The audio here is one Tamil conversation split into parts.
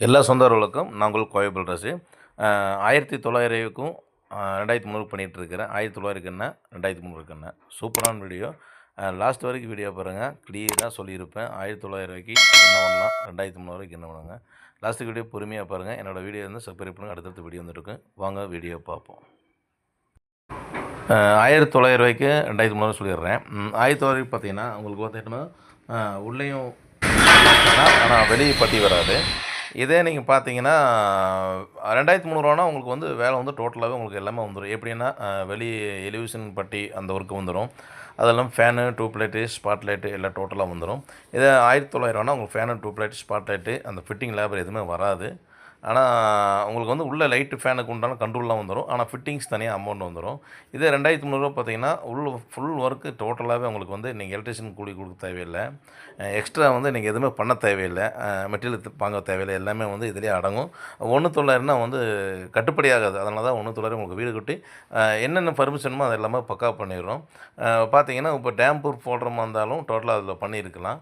எல்லா சொந்தங்களுக்கும் நான் உங்கள் கோயபல் ராசு. 1900க்கும் 2300 பண்ணிகிட்ருக்கிறேன். 1900 என்ன 2300 என்ன சூப்பரான வீடியோ. லாஸ்ட் வரைக்கும் வீடியோ பாருங்கள். கிளியராக சொல்லியிருப்பேன். 1900 என்ன பண்ணலாம், 2300 என்ன பண்ணுங்க. லாஸ்ட்டு வீடியோ பொறுமையாக பாருங்கள். என்னோடய வீடியோ வந்து சப்ஸ்கிரைப் பண்ணுங்கள். அடுத்தடுத்த வீடியோ வந்துருக்கு. வாங்க வீடியோ பார்ப்போம். 1900 2300 சொல்லிடுறேன். 1900 பார்த்தீங்கன்னா உங்களுக்கு பார்த்தீங்கன்னா உள்ளேயும் ஆனால் வெளியே பட்டி வராது. இதே நீங்கள் பார்த்தீங்கன்னா 2300 உங்களுக்கு வந்து வேலை வந்து டோட்டலாகவே உங்களுக்கு எல்லாமே வந்துடும். எப்படின்னா வெளி எலிவேஷன் பட்டி அந்த ஒர்க்கு வந்துடும். அதெல்லாம் fan, tube light, spot light எல்லாம் டோட்டலாக வந்துடும். இதே 1900 உங்களுக்கு fan, tube light, spot light அந்த ஃபிட்டிங் லேபர் எதுவுமே வராது. ஆனால் உங்களுக்கு வந்து உள்ள லைட்டு ஃபேனுக்கு உண்டான கண்ட்ரோல்லாம் வந்துடும். ஆனால் ஃபிட்டிங்ஸ் தனியாக அமௌண்ட் வந்துடும். இதே 2300 பார்த்தீங்கன்னா ஃபுல் ஒர்க்கு டோட்டலாகவே உங்களுக்கு வந்து நீங்கள் எலக்ட்ரிஷியன் கூலி கொடுக்க தேவையில்லை. எக்ஸ்ட்ரா வந்து நீங்கள் எதுவுமே பண்ண தேவையில்லை. மெட்டீரியல் வாங்க தேவையில்லை. எல்லாமே வந்து இதிலே அடங்கும். 1900 வந்து கட்டுப்படி ஆகாது. அதனால தான் 1900 உங்களுக்கு வீடு கட்டி என்னென்ன பர்மிஷனுமோ அது எல்லாமே பக்கா பண்ணிடுறோம். பார்த்தீங்கன்னா இப்போ டேம் ப்ரூஃப் போடுற மாதிரி இருந்தாலும் டோட்டலாக அதில் பண்ணியிருக்கலாம்.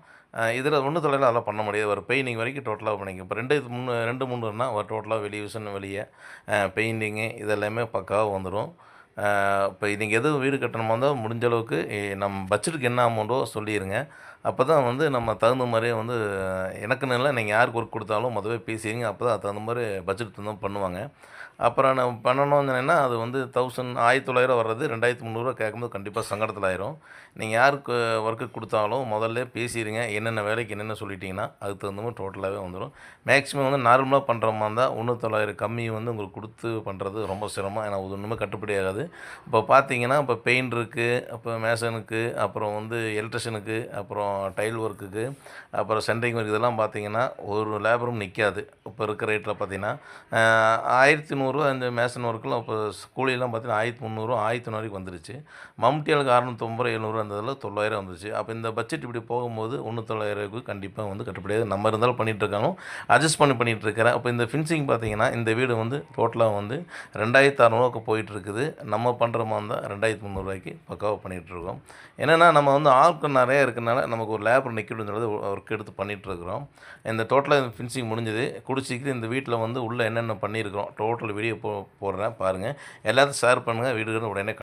இதில் 1900 அதெல்லாம் பண்ண முடியாது. ஒரு பெயிண்டிங் வரைக்கும் டோட்டலாக பண்ணிங்க. இப்போ 2 3ன்னா ஒரு டோட்டலாக வெளியே பெயிண்டிங்கு இதெல்லாமே பக்காவாக வந்துடும். இப்போ நீங்கள் எதுவும் வீடு கட்டணுமா இருந்தால் முடிஞ்ச அளவுக்கு நம்ம பட்ஜெட்டுக்கு என்ன அமௌண்ட்டோ சொல்லிடுங்க. அப்போ தான் வந்து நம்ம தகுந்த மாதிரியே வந்து எனக்குன்னு இல்லை, நீங்கள் யாருக்கு ஒர்க் கொடுத்தாலும் முதவே பேசிடுங்க. அப்போ தான் அது தகுந்த மாதிரி பட்ஜெட் தகுந்த பண்ணுவாங்க. அப்புறம் நம்ம பண்ணணும்னு சொன்னீங்கன்னா அது வந்து 1900 வர்றது 2300 கேட்கும்போது கண்டிப்பாக சங்கடத்தில் ஆயிரும். நீங்கள் யாருக்கு ஒர்க்கு கொடுத்தாலும் முதல்ல பேசிடுங்க. என்னென்ன வேலைக்கு என்னென்ன சொல்லிட்டீங்கன்னா அதுக்கு தகுந்த மாதிரி டோட்டலாகவே வந்துடும். மேக்ஸிமம் வந்து நார்மலாக பண்ணுற மாதிரி இருந்தால் 1900 கம்மி வந்து உங்களுக்கு கொடுத்து பண்ணுறது ரொம்ப சிரமம். ஏன்னா அது ஒன்றுமே கட்டுப்படி ஆகாது. இப்போ பார்த்தீங்கன்னா இப்போ பெயிண்டருக்கு, அப்போ மேசனுக்கு, அப்புறம் வந்து எலக்ட்ரிஷியனுக்கு, அப்புறம் டைல் ஒர்க்குக்கு, அப்புறம் சென்ட்ரிங் ஒர்க் இதெல்லாம் பார்த்தீங்கன்னா ஒரு லேபரும் நிற்காது. இப்போ இருக்கிற ரேட்டில் பார்த்தீங்கன்னா 1100 அந்த மேசன் ஒர்க்கெலாம் இப்போ கூலியெல்லாம் பார்த்தீங்கன்னா 1300 1400 வந்துருச்சு. மம்டியாளுக்கு 650 700 அந்த இதில் 900 வந்துருச்சு. அப்போ இந்த பட்ஜெட் இப்படி போகும்போது 1900 கண்டிப்பாக வந்து கட்டுப்படியாது. நம்ம இருந்தாலும் பண்ணிகிட்ருக்காங்க, அட்ஜஸ்ட் பண்ணிகிட்ருக்கிறேன். அப்போ இந்த ஃபினிஷிங் பார்த்தீங்கன்னா இந்த வீடு வந்து டோட்டலாக வந்து 2600 போயிட்டுருக்குது. நம்ம பண்ணுற மாதிரி இருந்தால் 2300 பக்காவாக பண்ணிகிட்ருக்கோம். என்னென்னா நம்ம வந்து ஆட்கள் நிறையா இருக்கிறனால நமக்கு ஒரு லேபர் நிற்கணும்னு சொல்லி ஒர்க் எடுத்து பண்ணிகிட்ருக்குறோம். இந்த டோட்டலாக ஃபினிஷிங் முடிஞ்சது. குடிச்சிக்கிட்டு இந்த வீட்டில் வந்து உள்ளே என்னென்ன பண்ணியிருக்கிறோம் டோட்டல் வீடியோ போடுறேன் பாருங்கள். எல்லாத்தையும் ஷேர் பண்ணுங்கள். வீடியோ உடனே